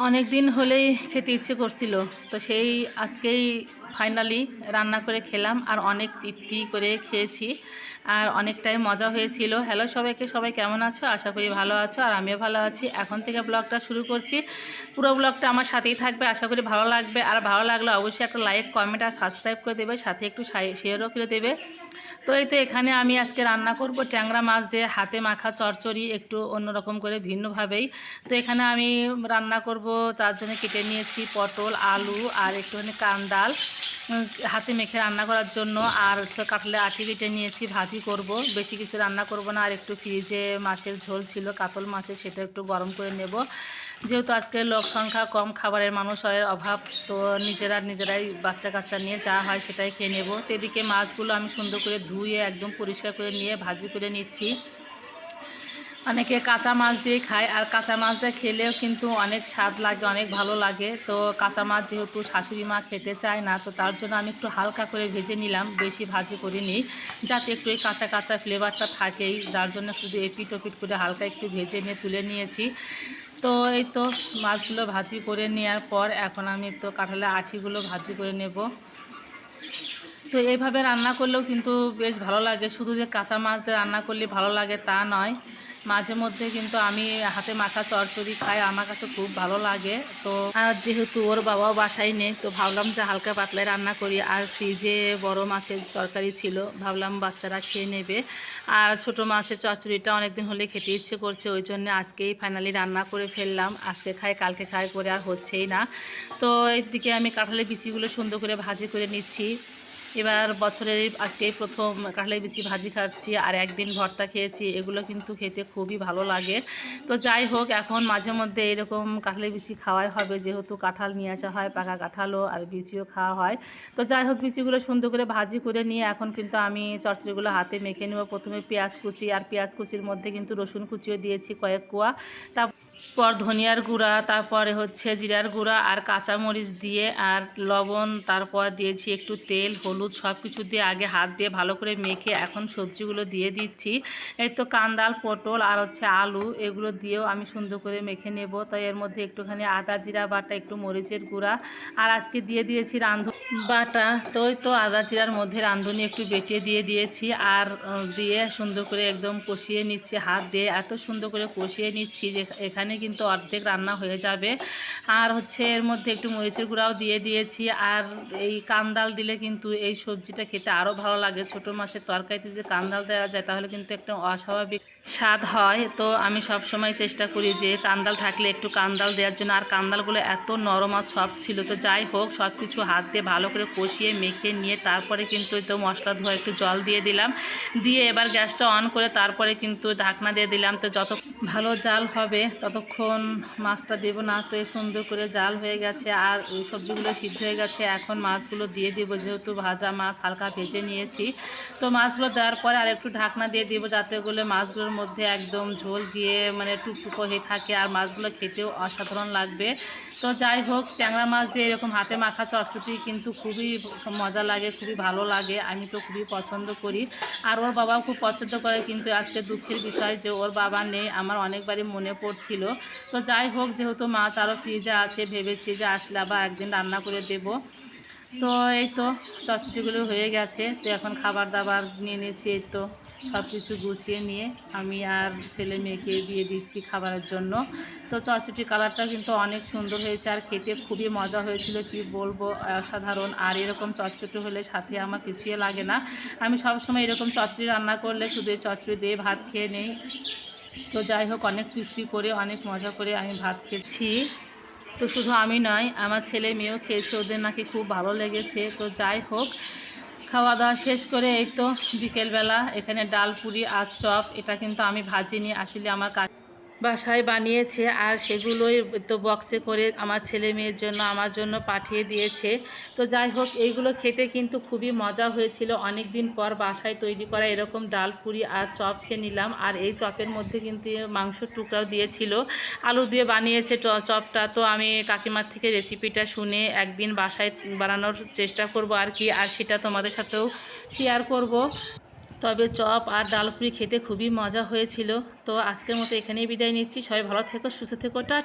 অনেক দিন হলেই খেতে ইচ্ছে করছিল, তো সেই আজকেই ফাইনালি রান্না করে খেলাম আর অনেক তৃপ্তি করে খেয়েছি আর অনেকটাই মজা হয়েছিল। হ্যালো সবাইকে, সবাই কেমন আছো? আশা করি ভালো আছো আর আমিও ভালো আছি। এখন থেকে ব্লগটা শুরু করছি, পুরো ব্লগটা আমার সাথেই থাকবে, আশা করি ভালো লাগবে। আর ভালো লাগলে অবশ্যই একটা লাইক, কমেন্ট আর সাবস্ক্রাইব করে দেবে, সাথে একটু শেয়ারও করে দেবে। তো এই তো এখানে আমি আজকে রান্না করব ট্যাংরা মাছ দিয়ে হাতে মাখা চচ্চড়ি, একটু অন্যরকম করে ভিন্নভাবেই। তো এখানে আমি রান্না করব, তার জন্য কেটে নিয়েছি পটল, আলু আর একটুখানি কান্দাল হাতে মেখে রান্না করার জন্য। আর হচ্ছে কাটলে আটি কেটে নিয়েছি, ভাজি করব, বেশি কিছু রান্না করব না। আর একটু ফ্রিজে মাছের ঝোল ছিল কাতল মাছের, সেটা একটু গরম করে নেব। যেহেতু আজকে লোক সংখ্যা কম, খাবারের মানুষের অভাব, তো নিজেরাই বাচ্চা কাচ্চা নিয়ে যা হয় সেটাই খেয়ে নেব। তো এদিকে মাছগুলো আমি সুন্দর করে ধুয়ে একদম পরিষ্কার করে নিয়ে ভাজি করে নিচ্ছি। অনেকে কাঁচা মাছ দিয়ে খায়, আর কাঁচা মাছ দিয়ে খেলেও কিন্তু অনেক স্বাদ লাগে, অনেক ভালো লাগে। তো কাঁচা মাছ যেহেতু শাশুড়ি মা খেতে চায় না, তো তার জন্য আমি একটু হালকা করে ভেজে নিলাম, বেশি ভাজি করিনি, যাতে একটু এই কাঁচা কাঁচা ফ্লেভারটা থাকেই। যার জন্য শুধু এপিট ওপিট করে হালকা একটু ভেজে নিয়ে তুলে নিয়েছি। তো এই তো মাছগুলো ভাজি করে নেওয়ার পর এখন আমি তো কাঁঠালের আঁঠিগুলো ভাজি করে নেব। তো এইভাবে রান্না করলেও কিন্তু বেশ ভালো লাগে, শুধু যে কাঁচা মাছ দিয়ে রান্না করলে ভালো লাগে তা নয়, মাঝে মধ্যে কিন্তু আমি হাতে মাখা চচ্চড়ি খাই, আমার কাছে খুব ভালো লাগে। তো আর যেহেতু ওর বাবাও বাসায় নেই, তো ভাবলাম যে হালকা পাতলায় রান্না করি। আর ফ্রিজে বড় মাছের তরকারি ছিল, ভাবলাম বাচ্চারা খেয়ে নেবে। আর ছোট মাছের চচ্চড়িটা অনেকদিন হলে খেতে ইচ্ছে করছে, ওই জন্য আজকেই ফাইনালি রান্না করে ফেললাম। আজকে খাই কালকে খাই করে আর হচ্ছেই না। তো এইদিকে আমি কাঁঠালের বিচিগুলো সুন্দর করে ভাজি করে নিচ্ছি। এবার বছরের আজকেই প্রথম কাঁঠালের বিচি ভাজি খাচ্ছি, আর একদিন ভর্তা খেয়েছি, এগুলো কিন্তু খেতে খুবই ভালো লাগে। তো যাই হোক, এখন মাঝে মধ্যে এরকম কাঁঠালের বিচি খাওয়াই হবে, যেহেতু কাঁঠাল নিয়ে আসা হয়, পাকা কাঁঠালও আর বিচিও খাওয়া হয়। তো যাই হোক, বিচিগুলো সুন্দর করে ভাজি করে নিয়ে এখন কিন্তু আমি চচ্চড়িগুলো হাতে মেখে নেব। প্রথমে পেঁয়াজ কুচি, আর পেঁয়াজ কুচির মধ্যে কিন্তু রসুন কুচিও দিয়েছি কয়েক কোয়া, তারপর ধনিয়ার গুঁড়া, তারপরে হচ্ছে জিরার গুঁড়া আর কাঁচামরিচ দিয়ে আর লবণ, তারপর দিয়েছি একটু তেল, হলুদ, সব কিছু দিয়ে আগে হাত দিয়ে ভালো করে মেখে এখন সবজিগুলো দিয়ে দিচ্ছি। এই তো কান্দাল, পটল আর হচ্ছে আলু, এগুলো দিয়েও আমি সুন্দর করে মেখে নেব। তাই এর মধ্যে একটুখানি আদা জিরা বাটা, একটু মরিচের গুঁড়া, আর আজকে দিয়ে দিয়েছি রাঁধুনি বাটা। তো ওই তো আদা জিরার মধ্যে রাঁধুনি একটু বেটে দিয়ে দিয়েছি, আর দিয়ে সুন্দর করে একদম কষিয়ে নিচ্ছি হাত দিয়ে, এত সুন্দর করে কষিয়ে নিচ্ছি যে এখানে কিন্তু অর্ধেক রান্না হয়ে যাবে। আর হচ্ছে এর মধ্যে একটু মরিচের গুঁড়াও দিয়ে দিয়েছি। আর এই কান্দাল দিলে কিন্তু এই সবজিটা খেতে আরও ভালো লাগে। ছোটো মাছের তরকারিতে যদি কান্দাল দেওয়া যায় তাহলে কিন্তু একটা অস্বাভাবিক স্বাদ হয়। তো আমি সব সময় চেষ্টা করি যে কান্দাল থাকলে একটু কান্দাল দেওয়ার জন্য। আর কান্দালগুলো এত নরম আর সফট ছিল। তো যাই হোক, সব কিছু হাত দিয়ে ভালো করে কষিয়ে মেখে নিয়ে তারপরে কিন্তু তো মশলা ধোয়া একটু জল দিয়ে দিলাম, দিয়ে এবার গ্যাসটা অন করে তারপরে কিন্তু ঢাকনা দিয়ে দিলাম। তো যত ভালো জাল হবে ততক্ষণ মাছটা দেব না। তো এই সুন্দর করে জাল হয়ে গেছে আর ওই সবজিগুলো সিদ্ধ হয়ে গেছে। এখন মাছগুলো দিয়ে দিব, যেহেতু ভাজা মাছ হালকা ভেজে নিয়েছি। তো মাছগুলো দেওয়ার পরে আর একটু ঢাকনা দিয়ে দিব, যাতে ওগুলো মাছগুলোর মধ্যে একদম ঝোল গিয়ে মানে টুকটুকো হয়ে থাকে, আর মাছগুলো খেতেও অসাধারণ লাগবে। তো যাই হোক, ট্যাংরা মাছ দিয়ে এরকম হাতে মাখা চচ্চড়ি কিন্তু খুবই মজা লাগে, খুবই ভালো লাগে, আমি তো খুবই পছন্দ করি। আর ওর বাবাও খুব পছন্দ করে, কিন্তু আজকে দুঃখের বিষয় যে ওর বাবা নেই, আমার অনেকবারই মনে পড়ছিল। তো যাই হোক, যেহেতু মাছ আরও ফ্রিজে আছে, ভেবেছি যে আসলে আবার একদিন রান্না করে দেব। তো এই তো চচ্চড়িগুলো হয়ে গেছে। তো এখন খাবার দাবার নিয়ে নিয়েছি, এই তো সব কিছু গুছিয়ে নিয়ে আমি আর ছেলে মেয়েকে দিয়ে দিচ্ছি খাবারের জন্য। তো চচ্চড়ির কালারটা কিন্তু অনেক সুন্দর হয়েছে আর খেতে খুবই মজা হয়েছিল, কি বলবো, অসাধারণ। আর এরকম চচ্চড়ি হলে সাথে আমার কিছুই লাগে না। আমি সবসময় এরকম চচ্চড়ি রান্না করলে শুধু এই চচ্চড়ি দিয়ে ভাত খেয়ে নেই। তো যাই হোক, অনেক তৃপ্তি করে অনেক মজা করে আমি ভাত খেয়েছি। তো শুধু আমি নয়, আমার ছেলে মেয়েও খেয়েছে, ওদের নাকি খুব ভালো লেগেছে। তো যাই হোক, খাওয়া দাওয়া শেষ করে এই তো বিকেলবেলা এখানে ডাল, পুরি আর চপ, এটা কিন্তু আমি ভাজিনি, আসলে আমার বাসায় বানিয়েছে, আর সেগুলোই তো বক্সে করে আমার ছেলে মেয়ের জন্য আমার জন্য পাঠিয়ে দিয়েছে। তো যাই হোক, এইগুলো খেতে কিন্তু খুবই মজা হয়েছিল। অনেক দিন পর বাসায় তৈরি করা এরকম ডাল, পুরি আর চপ খেয়ে নিলাম। আর এই চপের মধ্যে কিন্তু মাংসের টুকরাও দিয়েছিল, আলু দিয়ে বানিয়েছে চপটা। তো আমি কাকিমার থেকে রেসিপিটা শুনে একদিন বাসায় বানানোর চেষ্টা করব আর কি, আর সেটা তোমাদের সাথেও শেয়ার করব। তবে চপ আর ডাল পুরি খেতে খুবই মজা হয়েছিল। তো আজকের মতো এখানেই বিদায় নিচ্ছি, সবাই ভালো থেকো, সুস্থ থেকো, টাটা।